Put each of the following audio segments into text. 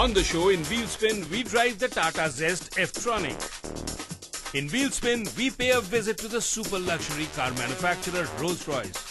On the show in Wheelspin, we drive the Tata Zest F-Tronic. In Wheelspin, we pay a visit to the super luxury car manufacturer Rolls-Royce.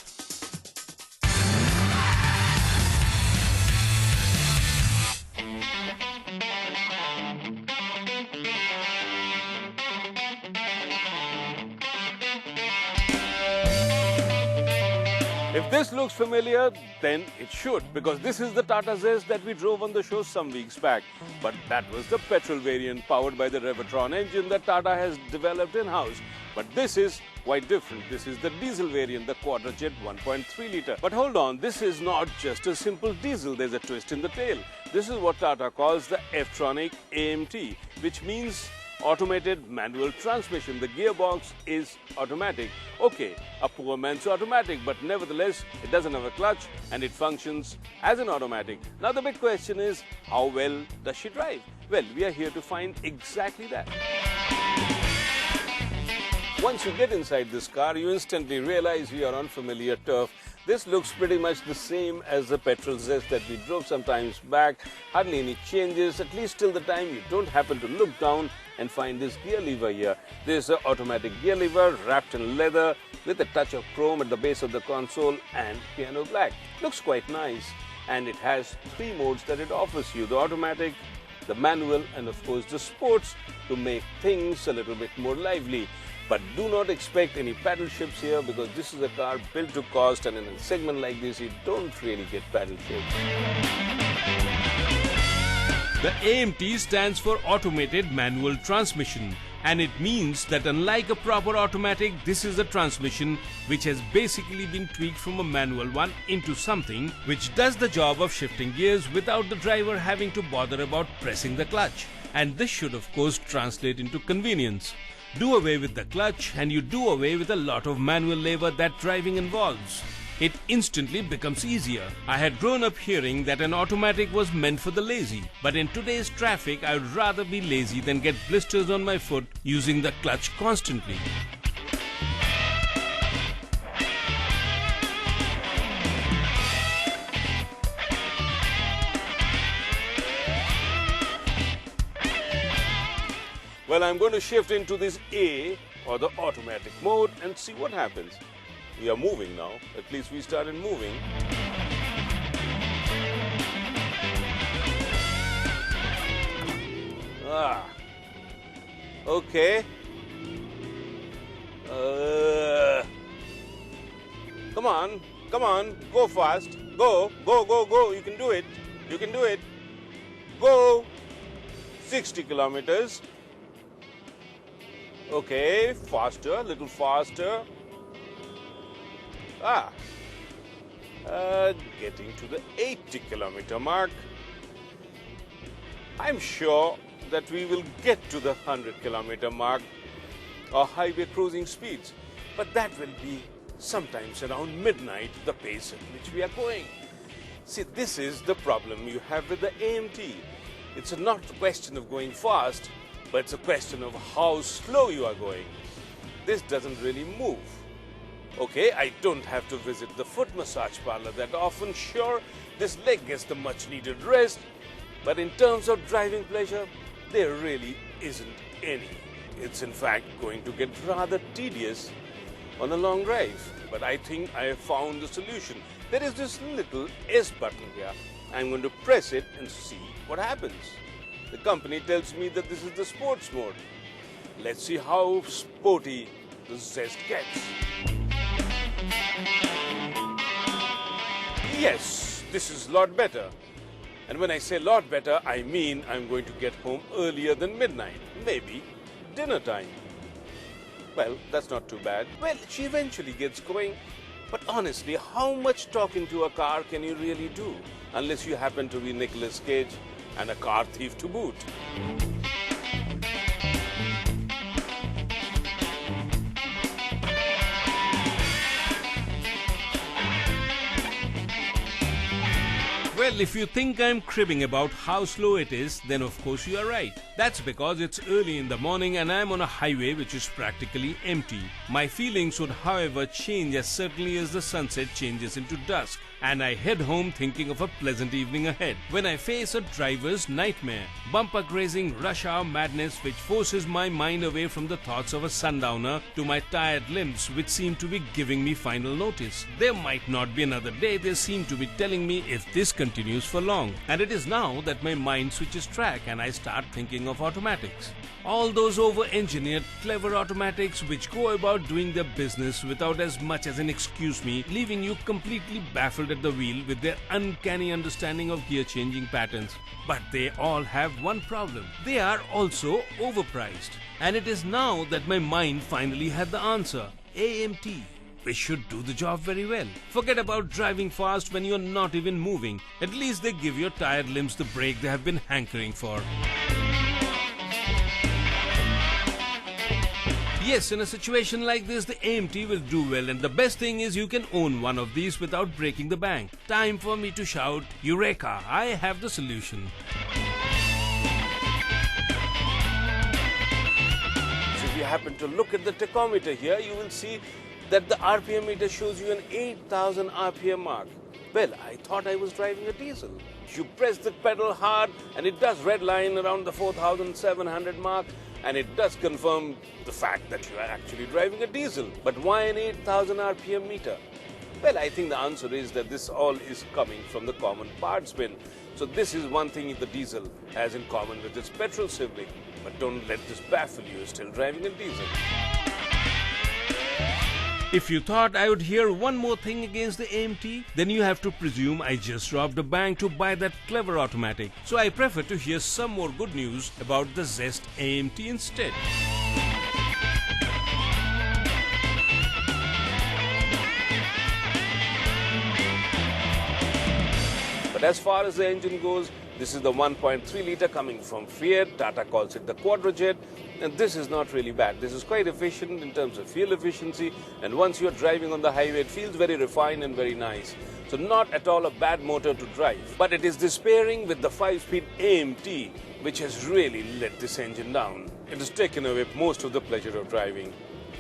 If this looks familiar, then it should, because this is the Tata Zest that we drove on the show some weeks back. But that was the petrol variant powered by the Petrol engine that Tata has developed in-house. But this is quite different. This is the diesel variant, the quadrajet 1.3 litre. But hold on, this is not just a simple diesel. There's a twist in the tail. This is what Tata calls the F-Tronic AMT, which means automated manual transmission. The gearbox is automatic. Okay, a poor man's automatic, but nevertheless, it doesn't have a clutch and it functions as an automatic. Now the big question is, how well does she drive? Well, we are here to find exactly that. Once you get inside this car, you instantly realize we are on familiar turf. This looks pretty much the same as the Petrol Zest that we drove some times back. Hardly any changes, at least till the time you don't happen to look down and find this gear lever here. This is an automatic gear lever wrapped in leather with a touch of chrome at the base of the console and piano black. Looks quite nice, and it has 3 modes that it offers you: the automatic, the manual, and of course the sports, to make things a little bit more lively. But do not expect any paddle shifts here, because this is a car built to cost, and in a segment like this you don't really get paddle shifts. The AMT stands for Automated Manual Transmission, and it means that unlike a proper automatic, this is a transmission which has basically been tweaked from a manual one into something which does the job of shifting gears without the driver having to bother about pressing the clutch. And this should of course translate into convenience. Do away with the clutch and you do away with a lot of manual labor that driving involves. It instantly becomes easier. I had grown up hearing that an automatic was meant for the lazy, but in today's traffic I would rather be lazy than get blisters on my foot using the clutch constantly. Well, I'm going to shift into this A, or the automatic mode, and see what happens. We are moving now. At least we started moving. Okay. Come on, go fast. Go. You can do it. Go. 60 kilometers. Okay, faster, a little faster. Getting to the 80-kilometer mark. I'm sure that we will get to the 100-kilometer mark or highway cruising speeds, but that will be sometimes around midnight, the pace at which we are going. See, this is the problem you have with the AMT. It's not a question of going fast, but it's a question of how slow you are going. This doesn't really move. Okay, I don't have to visit the foot massage parlor that often. Sure, this leg gets the much needed rest, but in terms of driving pleasure, there really isn't any. It's in fact going to get rather tedious on a long drive. But I think I have found the solution. There is this little S button here. I'm going to press it and see what happens. The company tells me that this is the sports mode. Let's see how sporty the Zest gets. Yes, this is a lot better. And when I say lot better, I mean I'm going to get home earlier than midnight. Maybe dinner time. Well, that's not too bad. Well, she eventually gets going. But honestly, how much talking to a car can you really do? Unless you happen to be Nicolas Cage and a car thief to boot. Well, if you think I'm cribbing about how slow it is, then of course you are right. That's because it's early in the morning and I'm on a highway which is practically empty. My feelings would, however, change as certainly as the sunset changes into dusk. and I head home thinking of a pleasant evening ahead. When I face a driver's nightmare, bumper grazing rush hour madness which forces my mind away from the thoughts of a sundowner to my tired limbs which seem to be giving me final notice. There might not be another day, they seem to be telling me if this continues for long. And it is now that my mind switches track and I start thinking of automatics. All those over-engineered, clever automatics which go about doing their business without as much as an excuse me, leaving you completely baffled at the wheel with their uncanny understanding of gear-changing patterns. But they all have one problem. They are also overpriced. And it is now that my mind finally had the answer. AMT. Which should do the job very well. Forget about driving fast when you're not even moving. At least they give your tired limbs the break they have been hankering for. Yes, in a situation like this, the AMT will do well, and the best thing is you can own one of these without breaking the bank. Time for me to shout, Eureka! I have the solution. So if you happen to look at the tachometer here, you will see that the RPM meter shows you an 8,000 RPM mark. Well, I thought I was driving a diesel. You press the pedal hard and it does redline around the 4,700 mark, and it does confirm the fact that you are actually driving a diesel. But why an 8,000 RPM meter? Well, I think the answer is that this all is coming from the common parts bin. So this is one thing the diesel has in common with its petrol sibling. But don't let this baffle you, you're still driving a diesel. If you thought I would hear one more thing against the AMT, then you have to presume I just robbed a bank to buy that clever automatic. So I prefer to hear some more good news about the Zest AMT instead. But as far as the engine goes, this is the 1.3 litre coming from Fiat. Tata calls it the Quadrajet. And this is not really bad. This is quite efficient in terms of fuel efficiency. And once you're driving on the highway, it feels very refined and very nice. So not at all a bad motor to drive. But it is this pairing with the 5-speed AMT which has really let this engine down. It has taken away most of the pleasure of driving.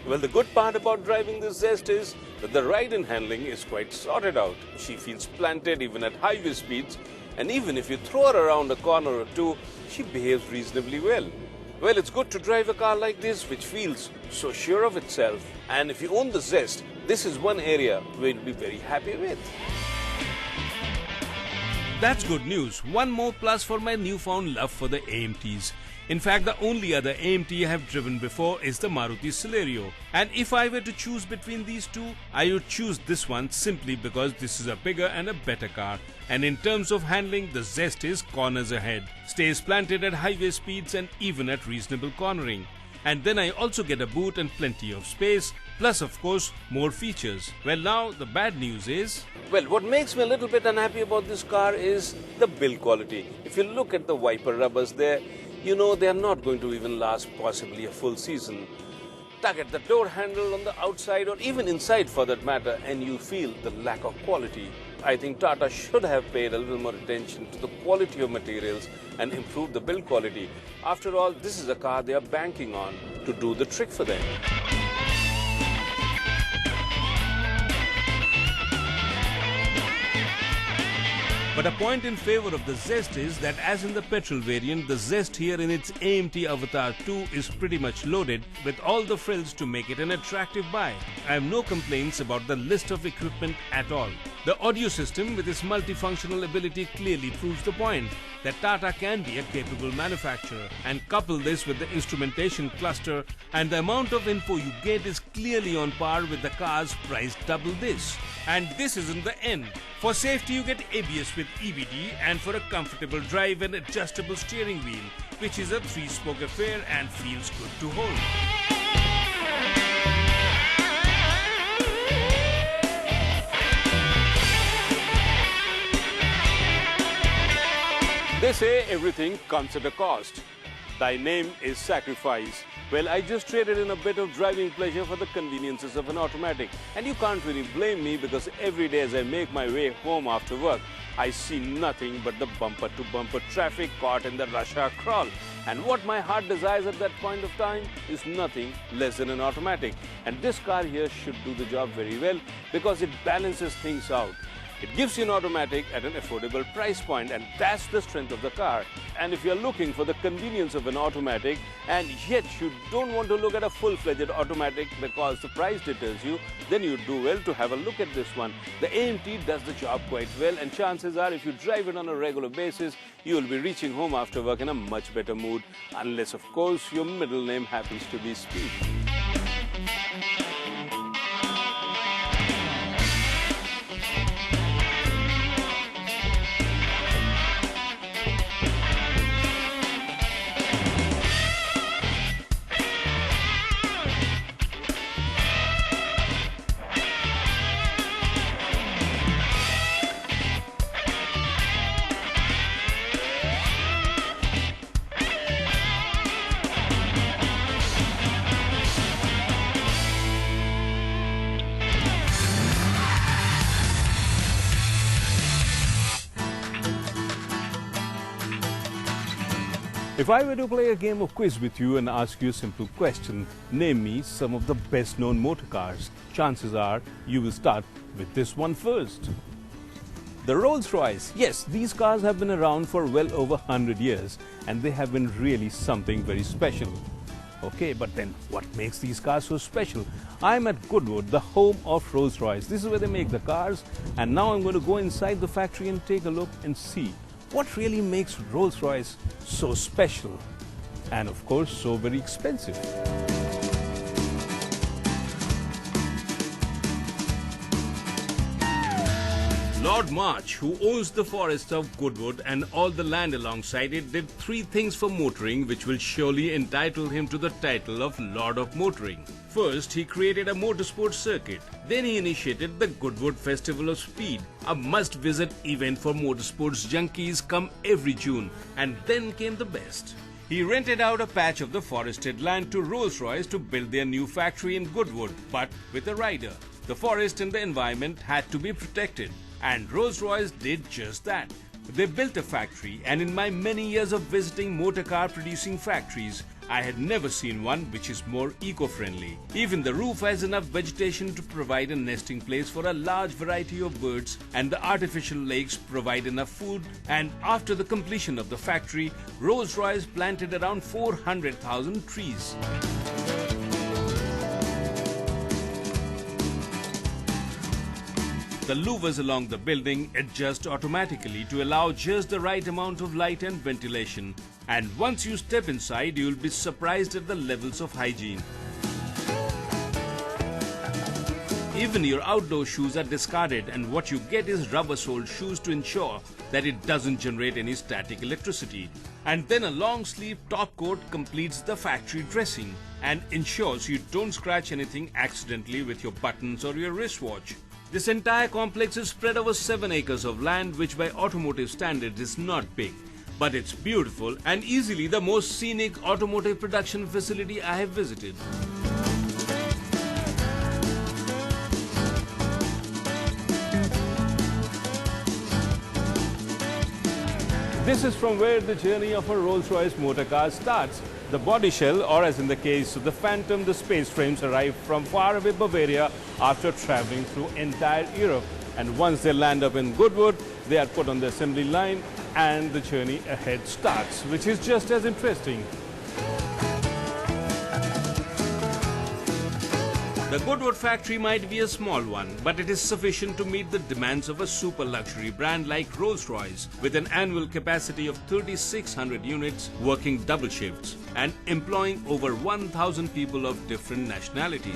Well, the good part about driving this Zest is that the ride and handling is quite sorted out. She feels planted even at highway speeds. And even if you throw her around a corner or two, she behaves reasonably well. Well, it's good to drive a car like this, which feels so sure of itself. And if you own the Zest, this is one area where you'll be very happy with. That's good news. One more plus for my newfound love for the AMTs. In fact, the only other AMT I have driven before is the Maruti Celerio. And if I were to choose between these two, I would choose this one simply because this is a bigger and a better car. And in terms of handling, the Zest is corners ahead, stays planted at highway speeds and even at reasonable cornering. And then I also get a boot and plenty of space, plus of course more features. Well, now the bad news is... Well, what makes me a little bit unhappy about this car is the build quality. If you look at the wiper rubbers there, you know they are not going to even last possibly a full season. Tug at the door handle on the outside or even inside for that matter, and you feel the lack of quality. I think Tata should have paid a little more attention to the quality of materials and improved the build quality. After all, this is a car they are banking on to do the trick for them. But a point in favor of the Zest is that as in the petrol variant, the Zest here in its AMT Avatar 2 is pretty much loaded with all the frills to make it an attractive buy. I have no complaints about the list of equipment at all. The audio system with its multifunctional ability clearly proves the point that Tata can be a capable manufacturer, and couple this with the instrumentation cluster and the amount of info you get is clearly on par with the cars priced double this. And this isn't the end. For safety you get ABS with EBD, and for a comfortable drive an adjustable steering wheel, which is a 3-spoke affair and feels good to hold. They say everything comes at a cost. Thy name is sacrifice. Well, I just traded in a bit of driving pleasure for the conveniences of an automatic. And you can't really blame me because every day as I make my way home after work, I see nothing but the bumper-to-bumper traffic caught in the rush hour crawl. And what my heart desires at that point of time is nothing less than an automatic. And this car here should do the job very well because it balances things out. It gives you an automatic at an affordable price point, and that's the strength of the car. And if you're looking for the convenience of an automatic and yet you don't want to look at a full-fledged automatic because the price deters you, then you do well to have a look at this one. The AMT does the job quite well, and chances are if you drive it on a regular basis, you will be reaching home after work in a much better mood, unless of course your middle name happens to be Speed. If I were to play a game of quiz with you and ask you a simple question, name me some of the best known motor cars, chances are you will start with this one first. The Rolls-Royce. Yes, these cars have been around for well over 100 years and they have been really something very special. Okay, but then what makes these cars so special? I'm at Goodwood, the home of Rolls-Royce. This is where they make the cars, and now I'm going to go inside the factory and take a look and see what really makes Rolls-Royce so special and of course so very expensive. Lord March, who owns the forest of Goodwood and all the land alongside it, did 3 things for motoring which will surely entitle him to the title of Lord of Motoring. First, he created a motorsport circuit. Then he initiated the Goodwood Festival of Speed, a must-visit event for motorsports junkies come every June. And then came the best. He rented out a patch of the forested land to Rolls-Royce to build their new factory in Goodwood, but with a rider. The forest and the environment had to be protected, and Rolls-Royce did just that. They built a factory, and in my many years of visiting motor car producing factories, I had never seen one which is more eco-friendly. Even the roof has enough vegetation to provide a nesting place for a large variety of birds, and the artificial lakes provide enough food. And after the completion of the factory, Rolls-Royce planted around 400,000 trees. The louvers along the building adjust automatically to allow just the right amount of light and ventilation. And once you step inside, you will be surprised at the levels of hygiene. Even your outdoor shoes are discarded, and what you get is rubber-soled shoes to ensure that it doesn't generate any static electricity. And then a long-sleeve top coat completes the factory dressing and ensures you don't scratch anything accidentally with your buttons or your wristwatch. This entire complex is spread over 7 acres of land, which by automotive standards is not big. But it's beautiful and easily the most scenic automotive production facility I have visited. This is from where the journey of a Rolls-Royce motor car starts. The body shell, or as in the case of the Phantom, the space frames arrive from faraway Bavaria after traveling through entire Europe. And once they land up in Goodwood, they are put on the assembly line and the journey ahead starts, which is just as interesting. The Goodwood factory might be a small one, but it is sufficient to meet the demands of a super luxury brand like Rolls-Royce, with an annual capacity of 3,600 units, working double shifts, and employing over 1,000 people of different nationalities.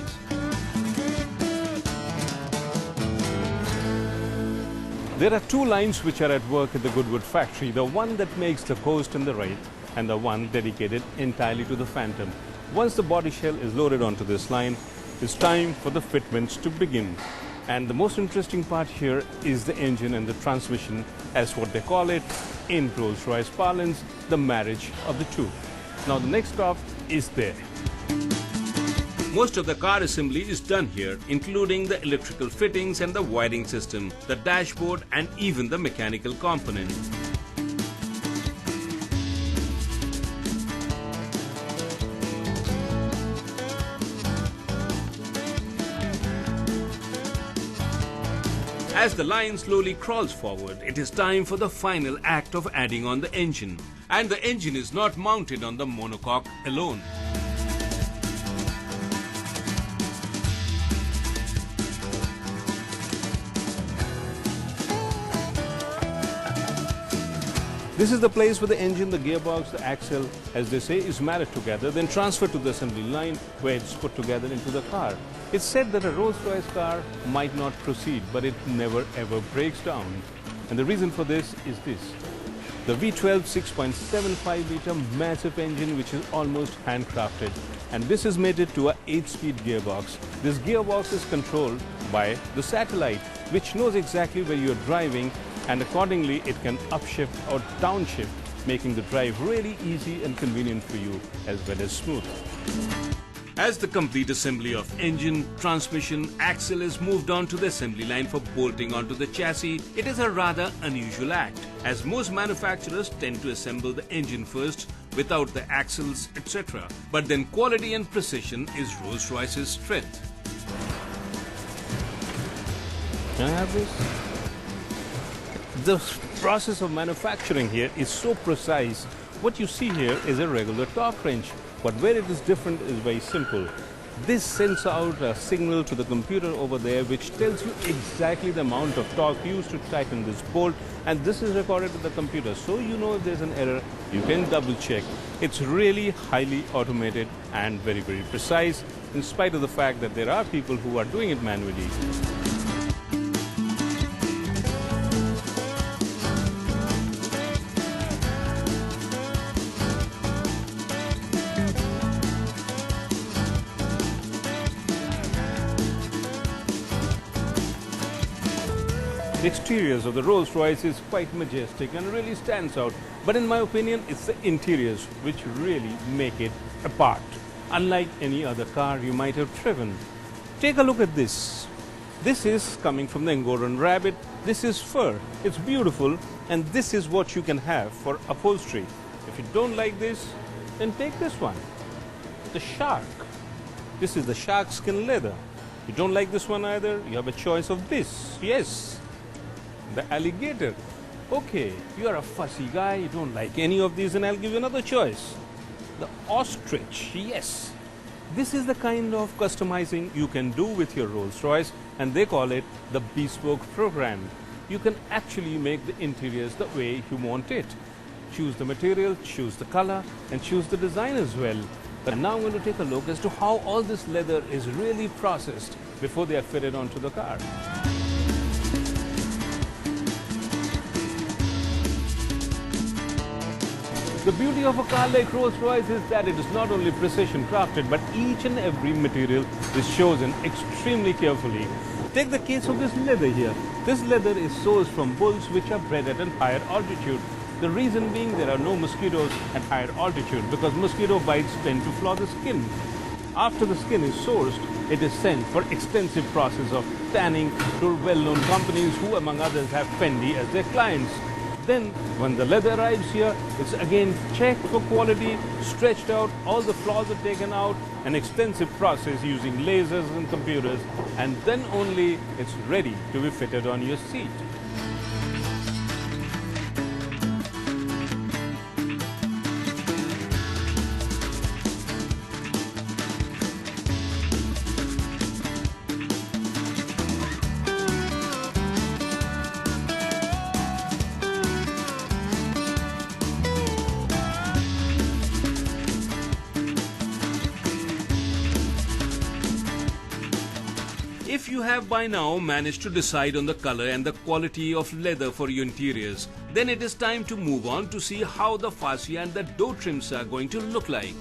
There are 2 lines which are at work at the Goodwood factory, the one that makes the Coast and the Wraith, and the one dedicated entirely to the Phantom. Once the body shell is loaded onto this line, it's time for the fitments to begin. And the most interesting part here is the engine and the transmission, as what they call it in Rolls-Royce parlance, the marriage of the two. Now the next stop is there. Most of the car assembly is done here, including the electrical fittings and the wiring system, the dashboard and even the mechanical component. As the line slowly crawls forward, it is time for the final act of adding on the engine. And the engine is not mounted on the monocoque alone. This is the place where the engine, the gearbox, the axle, as they say, is married together, then transferred to the assembly line where it's put together into the car. It's said that a Rolls-Royce car might not proceed, but it never ever breaks down. And the reason for this is this. The V12 6.75 litre massive engine, which is almost handcrafted. And this is mated to a 8-speed gearbox. This gearbox is controlled by the satellite, which knows exactly where you're driving, and accordingly it can upshift or downshift, making the drive really easy and convenient for you as well as smooth. As the complete assembly of engine, transmission, axle is moved on to the assembly line for bolting onto the chassis, it is a rather unusual act, as most manufacturers tend to assemble the engine first without the axles, etc. But then quality and precision is Rolls-Royce's strength. Can I have this? The process of manufacturing here is so precise. What you see here is a regular torque wrench, but where it is different is very simple. This sends out a signal to the computer over there which tells you exactly the amount of torque used to tighten this bolt, and this is recorded to the computer, so you know if there's an error, you can double check. It's really highly automated and very, very precise, in spite of the fact that there are people who are doing it manually. The exteriors of the Rolls-Royce is quite majestic and really stands out, but in my opinion it's the interiors which really make it apart, unlike any other car you might have driven. Take a look at this. This is coming from the Angora rabbit. This is fur. It's beautiful, and this is what you can have for upholstery. If you don't like this, then take this one, the shark. This is the shark skin leather. You don't like this one either, you have a choice of this. Yes, the alligator. Okay, you are a fussy guy, you don't like any of these, and I'll give you another choice. The ostrich. Yes, this is the kind of customizing you can do with your Rolls-Royce, and they call it the bespoke program. You can actually make the interiors the way you want it. Choose the material, choose the color, and choose the design as well. And now I'm going to take a look as to how all this leather is really processed before they are fitted onto the car. The beauty of a car like Rolls-Royce is that it is not only precision crafted, but each and every material is chosen extremely carefully. Take the case of this leather here. This leather is sourced from bulls which are bred at a higher altitude. The reason being there are no mosquitoes at higher altitude, because mosquito bites tend to flaw the skin. After the skin is sourced, it is sent for extensive process of tanning to well-known companies who, among others, have Fendi as their clients. Then, when the leather arrives here, it's again checked for quality, stretched out, all the flaws are taken out, an extensive process using lasers and computers, and then only it's ready to be fitted on your seat. If you have by now managed to decide on the color and the quality of leather for your interiors, then it is time to move on to see how the fascia and the door trims are going to look like.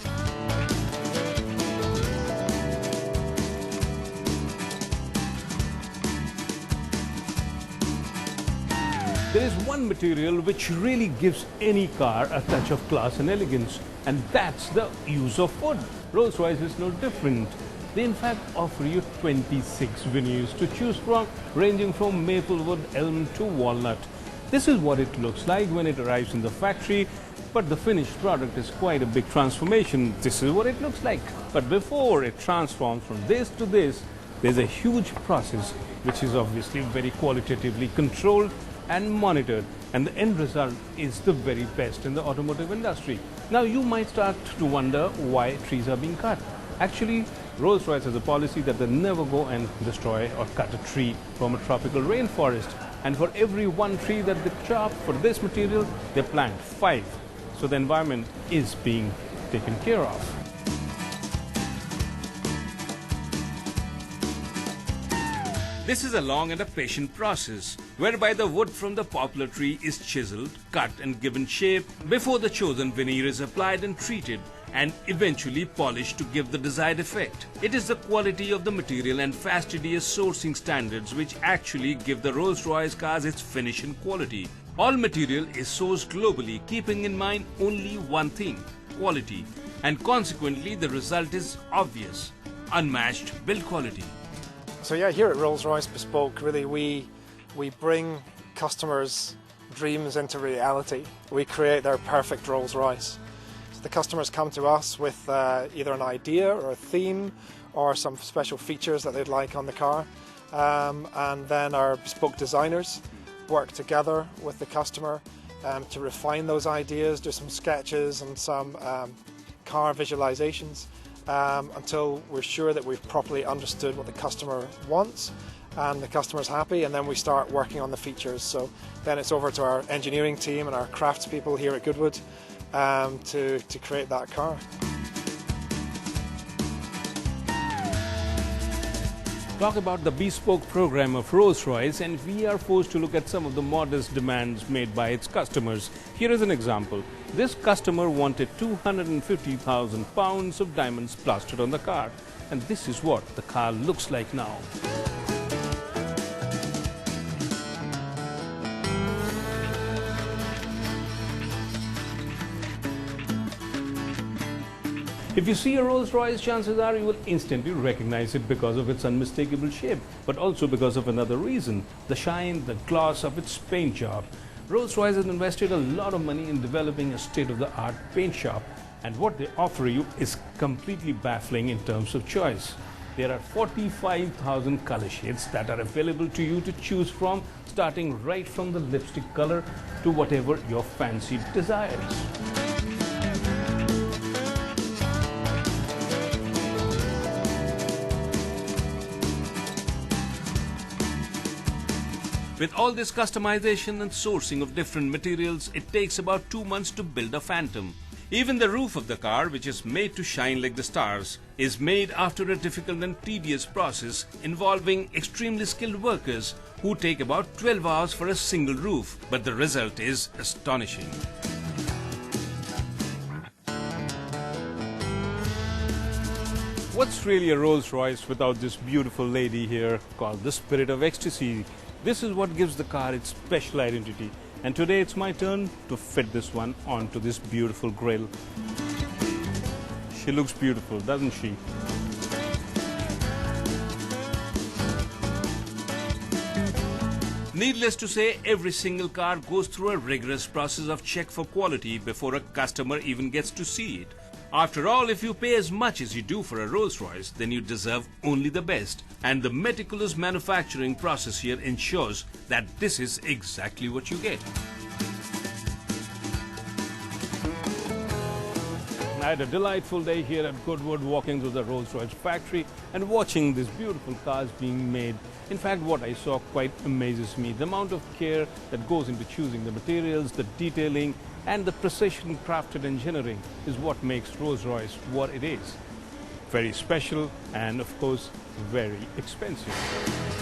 There is one material which really gives any car a touch of class and elegance, and that's the use of wood. Rolls-Royce is no different. They in fact offer you 26 veneers to choose from, ranging from maple wood, elm to walnut. This is what it looks like when it arrives in the factory, but the finished product is quite a big transformation. This is what it looks like. But before it transforms from this to this, there's a huge process which is obviously very qualitatively controlled and monitored, and the end result is the very best in the automotive industry. Now you might start to wonder why trees are being cut. Actually, Rolls-Royce has a policy that they never go and destroy or cut a tree from a tropical rainforest. And for every one tree that they chop for this material, they plant 5. So the environment is being taken care of. This is a long and a patient process, whereby the wood from the poplar tree is chiseled, cut and given shape before the chosen veneer is applied and treated, and eventually polished to give the desired effect. It is the quality of the material and fastidious sourcing standards which actually give the Rolls-Royce cars its finish and quality. All material is sourced globally, keeping in mind only one thing: quality. And consequently, the result is obvious: unmatched build quality. So yeah, here at Rolls-Royce Bespoke, really we bring customers' dreams into reality. We create their perfect Rolls-Royce. So the customers come to us with either an idea or a theme or some special features that they'd like on the car. And then our bespoke designers work together with the customer to refine those ideas, do some sketches and some car visualizations. Until we're sure that we've properly understood what the customer wants and the customer's happy, and then we start working on the features. So then it's over to our engineering team and our craftspeople here at Goodwood to create that car. Talk about the bespoke program of Rolls-Royce, and we are forced to look at some of the modest demands made by its customers. Here is an example. This customer wanted 250,000 pounds of diamonds plastered on the car, and this is what the car looks like now. If you see a Rolls-Royce, chances are you will instantly recognize it because of its unmistakable shape, but also because of another reason: the shine, the gloss of its paint job. Rolls-Royce has invested a lot of money in developing a state-of-the-art paint shop, and what they offer you is completely baffling in terms of choice. There are 45,000 color shades that are available to you to choose from, starting right from the lipstick color to whatever your fancy desires. With all this customization and sourcing of different materials, it takes about 2 months to build a Phantom. Even the roof of the car, which is made to shine like the stars, is made after a difficult and tedious process involving extremely skilled workers who take about 12 hours for a single roof, but the result is astonishing. What's really a Rolls-Royce without this beautiful lady here called the Spirit of Ecstasy? This is what gives the car its special identity. And today it's my turn to fit this one onto this beautiful grille. She looks beautiful, doesn't she? Needless to say, every single car goes through a rigorous process of check for quality before a customer even gets to see it. After all, if you pay as much as you do for a Rolls-Royce, then you deserve only the best. And the meticulous manufacturing process here ensures that this is exactly what you get. I had a delightful day here at Goodwood, walking through the Rolls-Royce factory and watching these beautiful cars being made. In fact, what I saw quite amazes me. The amount of care that goes into choosing the materials, the detailing, and the precision crafted engineering is what makes Rolls-Royce what it is. Very special and, of course, very expensive.